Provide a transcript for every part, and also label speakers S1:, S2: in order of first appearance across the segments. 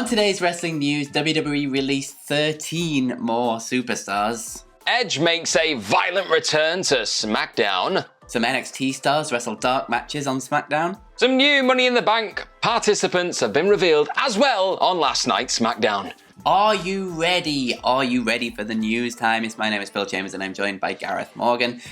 S1: On today's wrestling news, WWE released 13 more superstars.
S2: Edge makes a violent return to SmackDown.
S1: Some NXT stars wrestle dark matches on SmackDown.
S2: Some new Money in the Bank participants have been revealed as well on last night's SmackDown.
S1: Are you ready? Are you ready for the news time? My name is Phil Chambers and I'm joined by Gareth Morgan.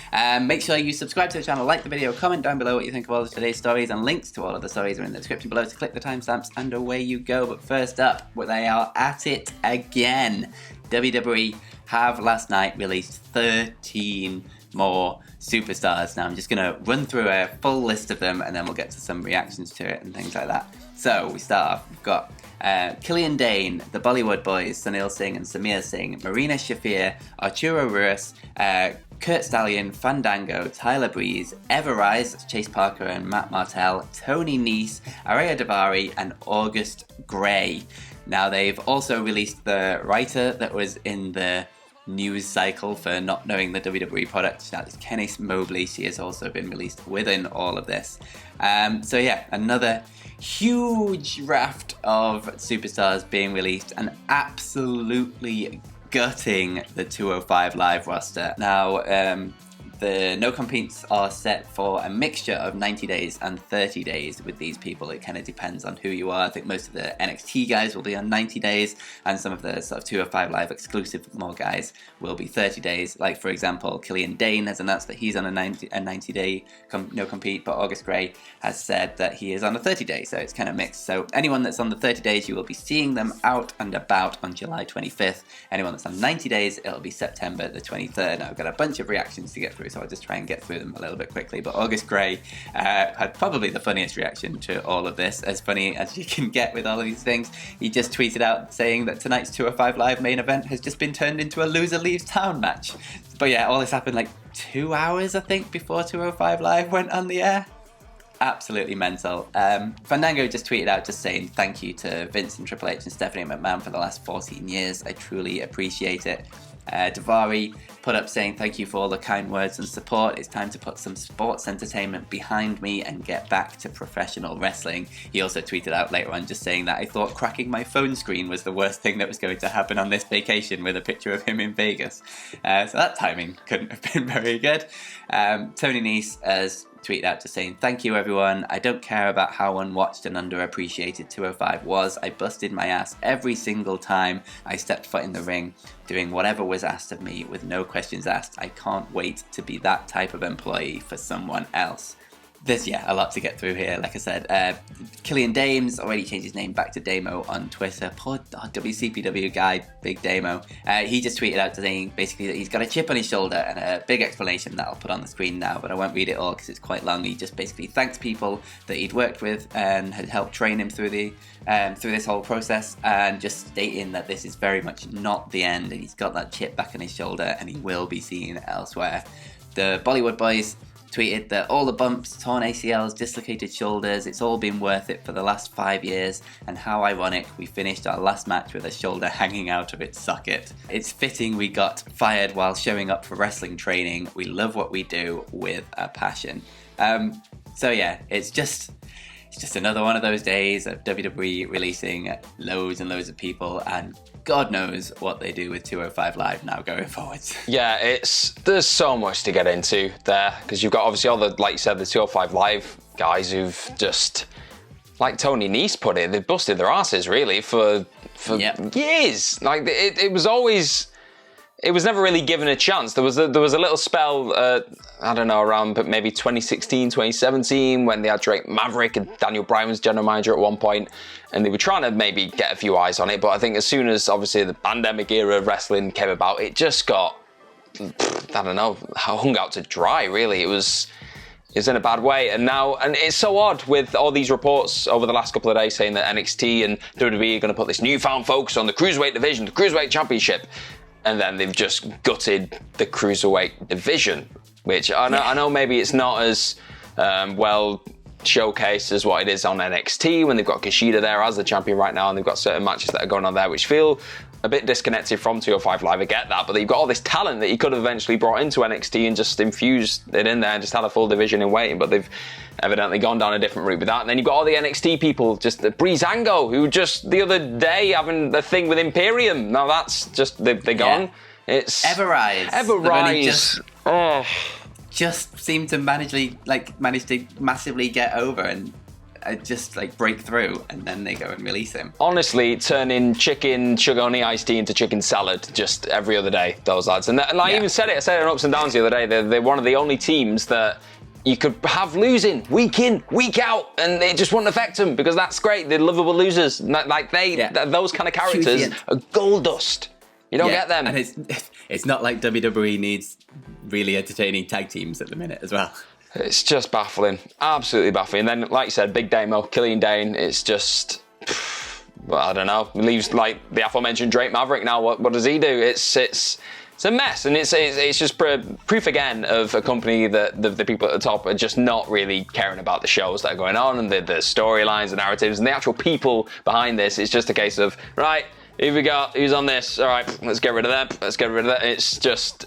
S1: Make sure you subscribe to the channel, like the video, comment down below what you think of all of today's stories, and links to all of the stories are in the description below, so click the timestamps and away you go. But first up, they are at it again. WWE have last night released 13 more superstars. Now I'm just going to run through a full list of them and then we'll get to some reactions to it and things like that. So we start off, we've got Killian Dane, the Bollywood Boys, Sunil Singh and Samir Singh, Marina Shafir, Arturo Ruiz, Kurt Stallion, Fandango, Tyler Breeze, Everrise, that's Chase Parker and Matt Martell, Tony Nese, Araya Davari and August Gray. Now they've also released the writer that was in the news cycle for not knowing the WWE product. That is Kenny Mobley. She has also been released within all of this. So yeah, another huge raft of superstars being released and absolutely gutting the 205 Live roster. Now, the no-competes are set for a mixture of 90 days and 30 days with these people. It kind of depends on who you are. I think most of the NXT guys will be on 90 days, and some of the sort of 205 Live exclusive more guys will be 30 days. Like, for example, Killian Dane has announced that he's on a 90-day no-compete, but August Gray has said that he is on a 30-day, so it's kind of mixed. So anyone that's on the 30 days, you will be seeing them out and about on July 25th. Anyone that's on 90 days, it'll be September the 23rd. Now, I've got a bunch of reactions to get through, so I'll just try and get through them a little bit quickly. But August Gray had probably the funniest reaction to all of this, as funny as you can get with all of these things. He just tweeted out saying that tonight's 205 Live main event has just been turned into a loser leaves town match. But yeah, all this happened like 2 hours, I think, before 205 Live went on the air. Absolutely mental. Fandango just tweeted out just saying thank you to Vince and Triple H and Stephanie McMahon for the last 14 years. I truly appreciate it. Davari put up saying thank you for all the kind words and support. It's time to put some sports entertainment behind me and get back to professional wrestling. He also tweeted out later on just saying that I thought cracking my phone screen was the worst thing that was going to happen on this vacation, with a picture of him in Vegas. So that timing couldn't have been very good. Tony Nese has tweeted out just saying thank you everyone. I don't care about how unwatched and underappreciated 205 was. I busted my ass every single time I stepped foot in the ring, doing whatever was asked of me with no questions asked. I can't wait to be that type of employee for someone else. There's, a lot to get through here. Like I said, Killian Dane's already changed his name back to Damo on Twitter. Poor WCPW guy, Big Damo. He just tweeted out saying basically that he's got a chip on his shoulder and a big explanation that I'll put on the screen now, but I won't read it all because it's quite long. He just basically thanks people that he'd worked with and had helped train him through this whole process, and just stating that this is very much not the end, and he's got that chip back on his shoulder and he will be seen elsewhere. The Bollywood Boys tweeted that all the bumps, torn ACLs, dislocated shoulders, it's all been worth it for the last 5 years, and how ironic we finished our last match with a shoulder hanging out of its socket. It's fitting we got fired while showing up for wrestling training. We love what we do with a passion. So yeah, it's just another one of those days of WWE releasing loads and loads of people, and God knows what they do with 205 Live now going forwards.
S2: Yeah, there's so much to get into there, because you've got obviously all the, like you said, the 205 Live guys who've just, like Tony Nese put it, they've busted their asses really for years. Like it was never really given a chance. There was a little spell, I don't know, around maybe 2016, 2017, when they had Drake Maverick and Daniel Bryan was general manager at one point, and they were trying to maybe get a few eyes on it. But I think as soon as obviously the pandemic era of wrestling came about, it just got, I don't know, hung out to dry. Really, it was in a bad way. And it's so odd with all these reports over the last couple of days saying that NXT and WWE are going to put this newfound focus on the cruiserweight division, the cruiserweight championship. And then they've just gutted the cruiserweight division, which I know maybe it's not as well showcased as what it is on NXT when they've got Kushida there as the champion right now, and they've got certain matches that are going on there which feel a bit disconnected from 205 Live. I get that, but they've got all this talent that you could have eventually brought into NXT and just infused it in there and just had a full division in waiting. But they've evidently gone down a different route with that. And then you've got all the NXT people, just the Breezango, who just the other day having the thing with Imperium. Now that's just, they're gone. It's
S1: Everrise.
S2: Oh.
S1: Just seem to manage to massively get over and just like break through, and then they go and release him.
S2: Honestly, turning chicken sugar honey iced tea into chicken salad just every other day, those lads. And I even said it on Ups and Downs the other day. They're one of the only teams that you could have losing week in, week out, and it just wouldn't affect them, because that's great. They're lovable losers. Like those kind of characters are gold dust. You don't get them.
S1: And it's not like WWE needs really entertaining tag teams at the minute as well.
S2: It's just baffling. Absolutely baffling. And then, like you said, Big Damo, Killian Dane, it's just... Well, I don't know. Leaves, like, the aforementioned Drake Maverick now. What does he do? It's a mess. And it's just proof again of a company that the people at the top are just not really caring about the shows that are going on and the storylines, the narratives, and the actual people behind this. It's just a case of, right, here we go. Who's on this? All right, let's get rid of them. Let's get rid of that. It's just...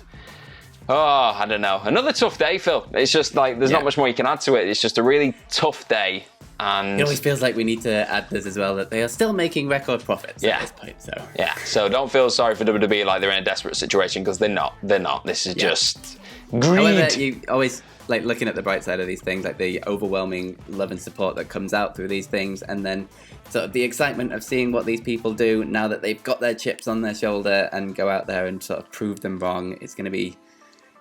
S2: Oh, I don't know. Another tough day, Phil. It's just like, there's not much more you can add to it. It's just a really tough day. And
S1: it always feels like we need to add this as well, that they are still making record profits at this point. So
S2: so don't feel sorry for WWE like they're in a desperate situation, because they're not. This is just greed.
S1: However, you always like looking at the bright side of these things, like the overwhelming love and support that comes out through these things, and then sort of the excitement of seeing what these people do now that they've got their chips on their shoulder and go out there and sort of prove them wrong. It's going to be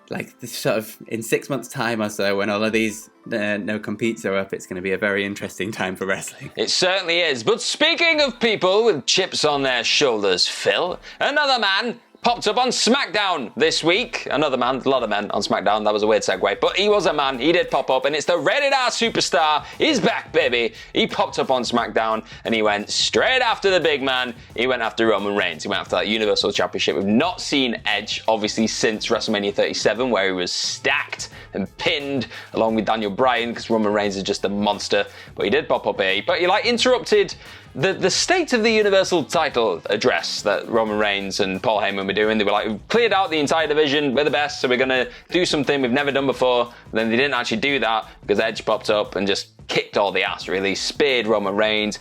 S1: like this sort of in 6 months' time or so, when all of these no competes are up, it's going to be a very interesting time for wrestling.
S2: It certainly is. But speaking of people with chips on their shoulders, Phil, another man popped up on SmackDown this week. Another man, a lot of men on SmackDown. That was a weird segue, but he was a man. He did pop up, and it's the Rated R Superstar. He's back, baby. He popped up on SmackDown, and he went straight after the big man. He went after Roman Reigns. He went after that Universal Championship. We've not seen Edge, obviously, since WrestleMania 37, where he was stacked and pinned along with Daniel Bryan, because Roman Reigns is just a monster. But he did pop up here. But he interrupted the State of the Universal title address that Roman Reigns and Paul Heyman were doing. They were like, we've cleared out the entire division, we're the best, so we're going to do something we've never done before. And then they didn't actually do that, because Edge popped up and just kicked all the ass, really. Speared Roman Reigns.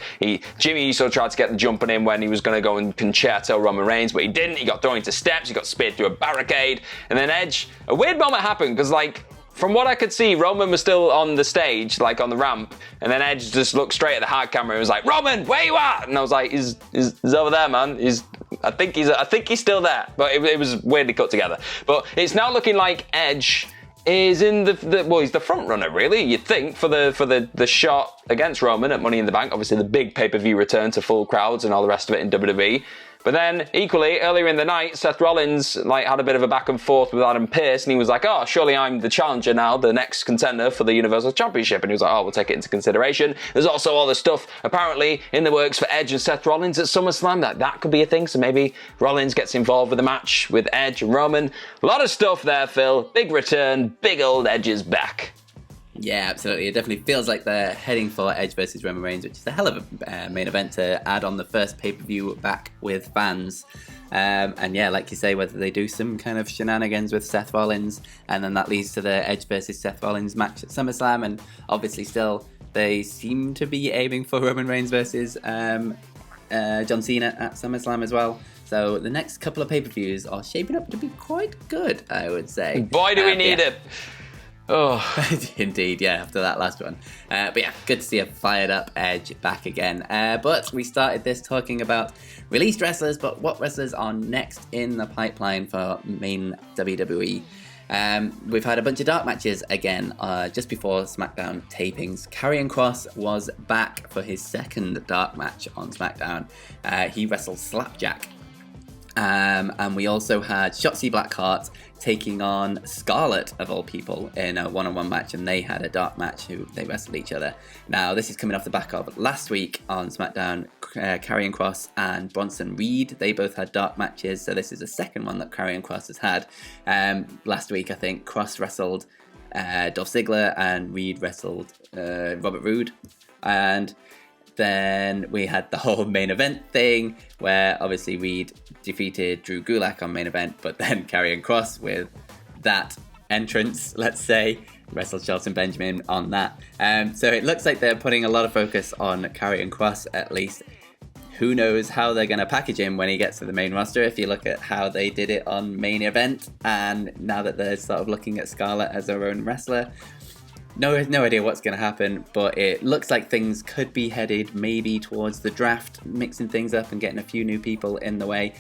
S2: Jimmy Uso tried to get the jump on him when he was going to go and concerto Roman Reigns, but he didn't. He got thrown into steps, he got speared through a barricade, and then Edge, a weird moment happened, because from what I could see, Roman was still on the stage, like on the ramp, and then Edge just looked straight at the hard camera and was like, "Roman, where you at?" And I was like, "He's over there, man. I think he's still there." But it was weirdly cut together. But it's now looking like Edge is in he's the front runner, really. You'd think for the shot against Roman at Money in the Bank, obviously the big pay-per-view return to full crowds and all the rest of it in WWE. But then, equally, earlier in the night, Seth Rollins had a bit of a back and forth with Adam Pearce, and he was like, "Oh, surely I'm the challenger now, the next contender for the Universal Championship." And he was like, "Oh, we'll take it into consideration." There's also all the stuff, apparently, in the works for Edge and Seth Rollins at SummerSlam. That could be a thing, so maybe Rollins gets involved with a match with Edge and Roman. A lot of stuff there, Phil. Big return, big old Edge is back.
S1: Yeah, absolutely. It definitely feels like they're heading for Edge versus Roman Reigns, which is a hell of a main event to add on the first pay-per-view back with fans. And yeah, like you say, whether they do some kind of shenanigans with Seth Rollins, and then that leads to the Edge versus Seth Rollins match at SummerSlam, and obviously still they seem to be aiming for Roman Reigns versus John Cena at SummerSlam as well. So the next couple of pay-per-views are shaping up to be quite good, I would say.
S2: Boy, do we need it. Oh,
S1: indeed, yeah, after that last one. But yeah, good to see a fired up Edge back again. But we started this talking about released wrestlers, but what wrestlers are next in the pipeline for main WWE? We've had a bunch of dark matches again just before SmackDown tapings. Karrion Kross was back for his second dark match on SmackDown. He wrestled Slapjack. And we also had Shotzi Blackheart taking on Scarlett, of all people, in a one-on-one match, and they had a dark match they wrestled each other. Now, this is coming off the back of last week on SmackDown, Karrion Kross and Bronson Reed. They both had dark matches, so this is the second one that Karrion Kross has had. Last week, I think, Kross wrestled Dolph Ziggler and Reed wrestled Robert Roode. And then we had the whole main event thing, where obviously Reed defeated Drew Gulak on main event, but then Karrion Kross with that entrance, let's say, wrestled Shelton Benjamin on that. So it looks like they're putting a lot of focus on Karrion Kross, at least. Who knows how they're going to package him when he gets to the main roster, if you look at how they did it on Main Event, and now that they're sort of looking at Scarlett as her own wrestler. No idea what's going to happen, but it looks like things could be headed maybe towards the draft, mixing things up and getting a few new people in the way.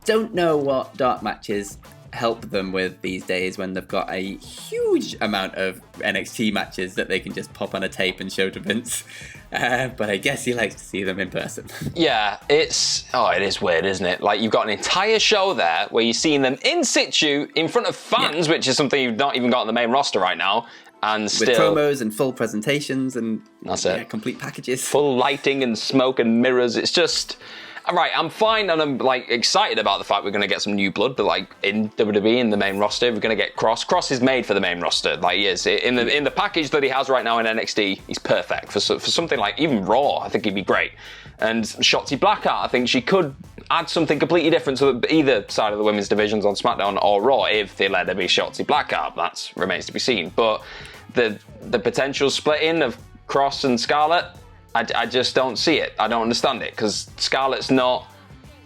S1: Don't know what dark matches help them with these days when they've got a huge amount of NXT matches that they can just pop on a tape and show to Vince. But I guess he likes to see them in person.
S2: Yeah, it is weird, isn't it? Like, you've got an entire show there where you're seeing them in situ in front of fans, which is something you've not even got on the main roster right now. And
S1: with
S2: still,
S1: promos and full presentations and
S2: that's it.
S1: Complete packages.
S2: Full lighting and smoke and mirrors. It's just... All right, I'm fine and I'm like excited about the fact we're going to get some new blood, but like in WWE, in the main roster, we're going to get Kross. Kross is made for the main roster. Like he is. In the package that he has right now in NXT, he's perfect. For something like even Raw, I think he'd be great. And Shotzi Blackheart, I think she could add something completely different to either side of the women's divisions on SmackDown or Raw if they let her be Shotzi Blackheart. That remains to be seen. But the potential splitting of Kross and Scarlett, I just don't see it. I don't understand it because Scarlett's not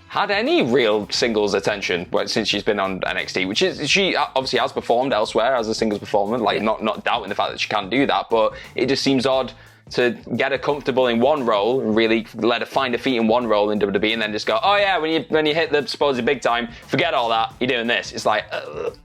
S2: had any real singles attention since she's been on NXT, which is she obviously has performed elsewhere as a singles performer, like not doubting the fact that she can do that, but it just seems odd to get her comfortable in one role and really let her find her feet in one role in WWE and then just go, oh yeah, when you hit the supposed big time, forget all that, you're doing this. It's like,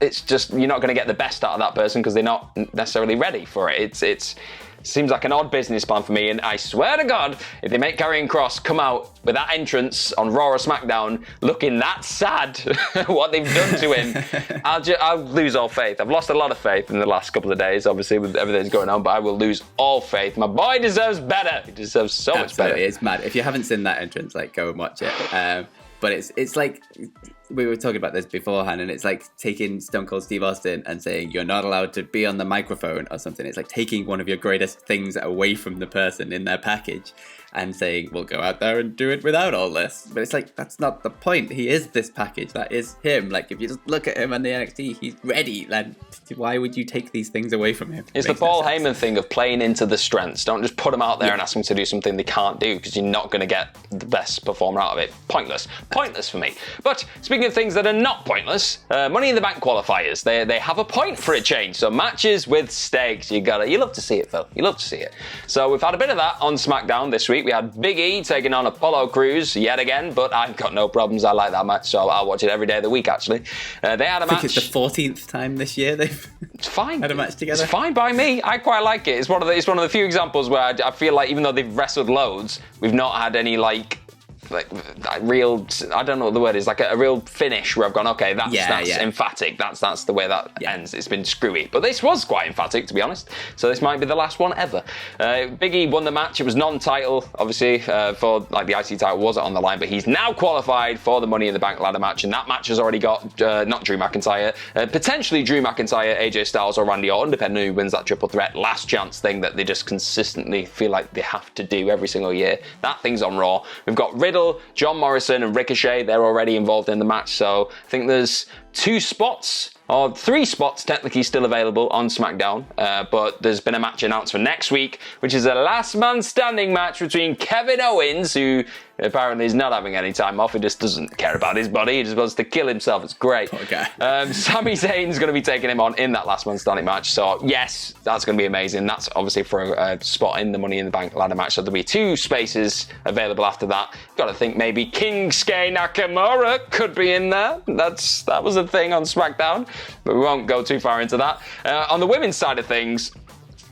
S2: it's just, you're not going to get the best out of that person because they're not necessarily ready for it. It seems like an odd business plan for me, and I swear to God, if they make Karrion Kross come out with that entrance on Raw or SmackDown looking that sad, what they've done to him, I'll lose all faith. I've lost a lot of faith in the last couple of days, obviously, with everything that's going on, but I will lose all faith. My boy deserves better. He deserves so much better.
S1: It's mad. If you haven't seen that entrance, like, go and watch it. But it's like, we were talking about this beforehand, and it's like taking Stone Cold Steve Austin and saying you're not allowed to be on the microphone or something. It's like taking one of your greatest things away from the person in their package and saying, we'll go out there and do it without all this. But it's like, that's not the point. He is this package. That is him. Like, if you just look at him on the NXT, he's ready. Then why would you take these things away from him?
S2: It's the Paul Heyman thing of playing into the strengths. Don't just put them out there and ask them to do something they can't do because you're not going to get the best performer out of it. Pointless. Pointless for me. But speaking of things that are not pointless, Money in the Bank qualifiers. They have a point for a change. So matches with stakes. You love to see it, Phil. You love to see it. So we've had a bit of that on SmackDown this week. We had Big E taking on Apollo Crews yet again, but I've got no problems. I like that match, so I'll watch it every day of the week, actually. They had a match.
S1: I think it's the 14th time this year they've had a match together.
S2: It's fine by me. I quite like it. It's one of the few examples where I feel like even though they've wrestled loads, we've not had any like real, I don't know what the word is, like a real finish where I've gone, okay, that's emphatic. That's the way that ends. It's been screwy. But this was quite emphatic, to be honest. So this might be the last one ever. Big E won the match. It was non-title, obviously, for like the IC title wasn't on the line, but he's now qualified for the Money in the Bank ladder match, and that match has already got not Drew McIntyre, potentially Drew McIntyre, AJ Styles, or Randy Orton, depending on who wins that triple threat last chance thing that they just consistently feel like they have to do every single year. That thing's on Raw. We've got Riddle, John Morrison, and Ricochet. They're already involved in the match, so I think there's 2 spots, or 3 spots technically still available on SmackDown, but there's been a match announced for next week, which is a last man standing match between Kevin Owens, who apparently is not having any time off. He just doesn't care about his body. He just wants to kill himself. It's great.
S1: Okay.
S2: Sami Zayn's going to be taking him on in that last man standing match. So yes, that's going to be amazing. That's obviously for a spot in the Money in the Bank ladder match. So there'll be 2 spaces available after that. Got to think maybe Shinsuke Nakamura could be in there. That was a thing on SmackDown, but we won't go too far into that. On the women's side of things,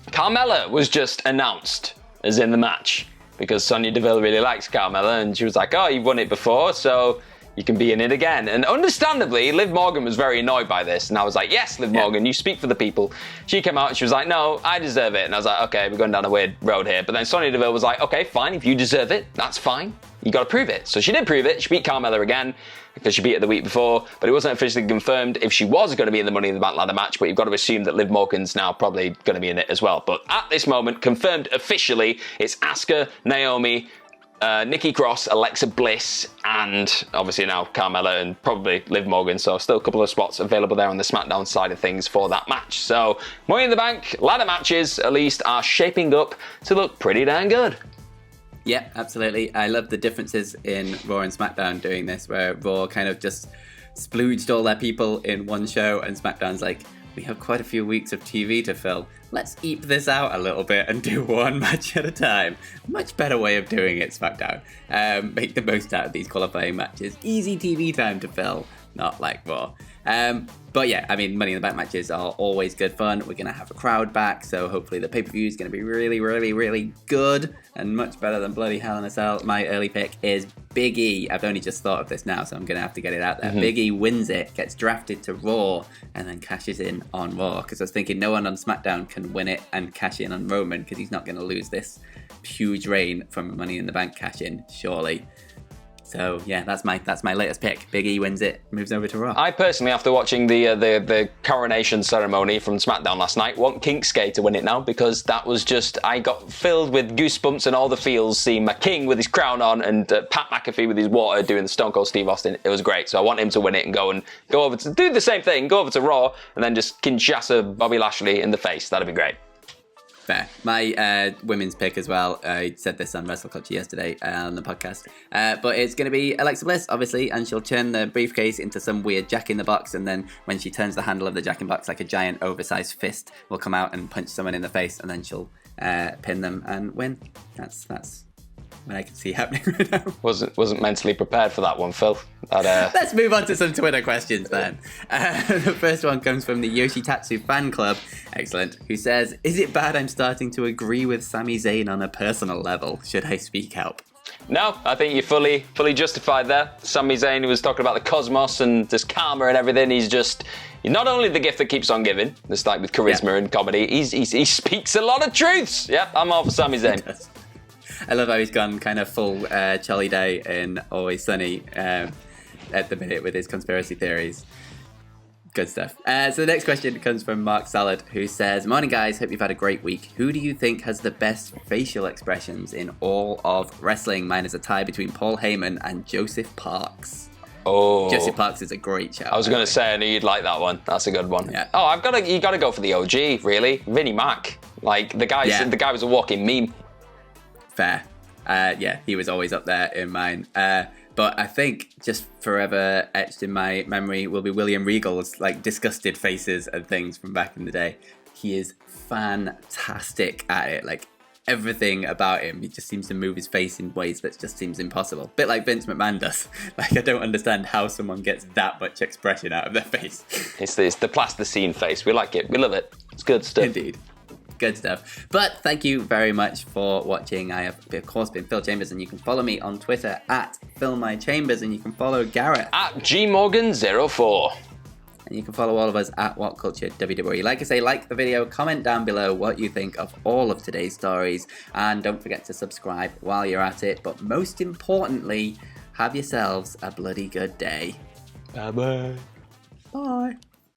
S2: Carmella was just announced as in the match, because Sonya Deville really likes Carmella, and she was like, oh, you've won it before, so you can be in it again. And understandably, Liv Morgan was very annoyed by this, and I was like, yes, Liv Morgan, you speak for the people. She came out and she was like, no, I deserve it. And I was like, okay, we're going down a weird road here. But then Sonya Deville was like, okay, fine, if you deserve it, that's fine. You got to prove it. So she did prove it. She beat Carmella again, because she beat her the week before, but it wasn't officially confirmed if she was going to be in the Money in the Bank ladder match, but you've got to assume that Liv Morgan's now probably going to be in it as well. But at this moment, confirmed officially, it's Asuka, Naomi, Nikki Cross, Alexa Bliss, and obviously now Carmella and probably Liv Morgan. So still a couple of spots available there on the SmackDown side of things for that match. So Money in the Bank, ladder matches at least are shaping up to look pretty damn good.
S1: Yeah, absolutely. I love the differences in Raw and SmackDown doing this, where Raw kind of just splooged all their people in one show, and SmackDown's like, we have quite a few weeks of TV to fill. Let's eke this out a little bit and do one match at a time. Much better way of doing it, SmackDown. Make the most out of these qualifying matches. Easy TV time to fill, not like Raw. But yeah, I mean, Money in the Bank matches are always good fun. We're going to have a crowd back, so hopefully the pay-per-view is going to be really, really, really good and much better than bloody Hell in a Cell. My early pick is Big E. I've only just thought of this now, so I'm going to have to get it out there. Big E wins it, gets drafted to Raw, and then cashes in on Raw. Because I was thinking no one on SmackDown can win it and cash in on Roman, because he's not going to lose this huge reign from Money in the Bank cash-in, surely. So yeah, that's my latest pick. Big E wins it, moves over to Raw.
S2: I personally, after watching the coronation ceremony from SmackDown last night, want Kingsgate to win it now, because that was just, I got filled with goosebumps and all the feels seeing my king with his crown on and Pat McAfee with his water doing the Stone Cold Steve Austin. It was great. So I want him to win it and go over to do the same thing, go over to Raw and then just Kinshasa Bobby Lashley in the face. That'd be great.
S1: Fair. My women's pick as well, I said this on WhatCulture yesterday on the podcast, but it's going to be Alexa Bliss, obviously, and she'll turn the briefcase into some weird Jack-in-the-Box, and then when she turns the handle of the Jack-in-the-Box, like a giant oversized fist will come out and punch someone in the face, and then she'll pin them and win. That's what I can see happening right now.
S2: Wasn't mentally prepared for that one, Phil.
S1: Let's move on to some Twitter questions then. The first one comes from the Yoshitatsu fan club, excellent, who says, is it bad I'm starting to agree with Sami Zayn on a personal level? Should I speak up?
S2: No, I think you're fully justified there. Sami Zayn was talking about the cosmos and just karma and everything. He's not only the gift that keeps on giving, just like with charisma and comedy, he speaks a lot of truths. Yep, I'm all for Sami Zayn.
S1: I love how he's gone kind of full Charlie Day in Always Sunny at the minute with his conspiracy theories. Good stuff. So the next question comes from Mark Salad, who says, morning guys, hope you've had a great week. Who do you think has the best facial expressions in all of wrestling? Mine is a tie between Paul Heyman and Joseph Parks.
S2: Oh,
S1: Joseph Parks is a great shout.
S2: I was going to say, I knew you'd like that one. That's a good one.
S1: Yeah.
S2: Oh, you got to go for the OG, really. Vinnie Mac. Like, the guy was a walking meme.
S1: Fair. Yeah, he was always up there in mine. But I think just forever etched in my memory will be William Regal's like disgusted faces and things from back in the day. He is fantastic at it. Like everything about him, he just seems to move his face in ways that just seems impossible. Bit like Vince McMahon does. Like I don't understand how someone gets that much expression out of their face.
S2: It's the plasticine face. We like it. We love it. It's good stuff.
S1: Indeed. Good stuff. But thank you very much for watching. I have, of course, been Phil Chambers, and you can follow me on Twitter at PhilMyChambers, and you can follow Gareth
S2: at GMorgan04.
S1: And you can follow all of us at WhatCulture WWE. Like I say, like the video, comment down below what you think of all of today's stories, and don't forget to subscribe while you're at it. But most importantly, have yourselves a bloody good day.
S2: Bye-bye.
S1: Bye.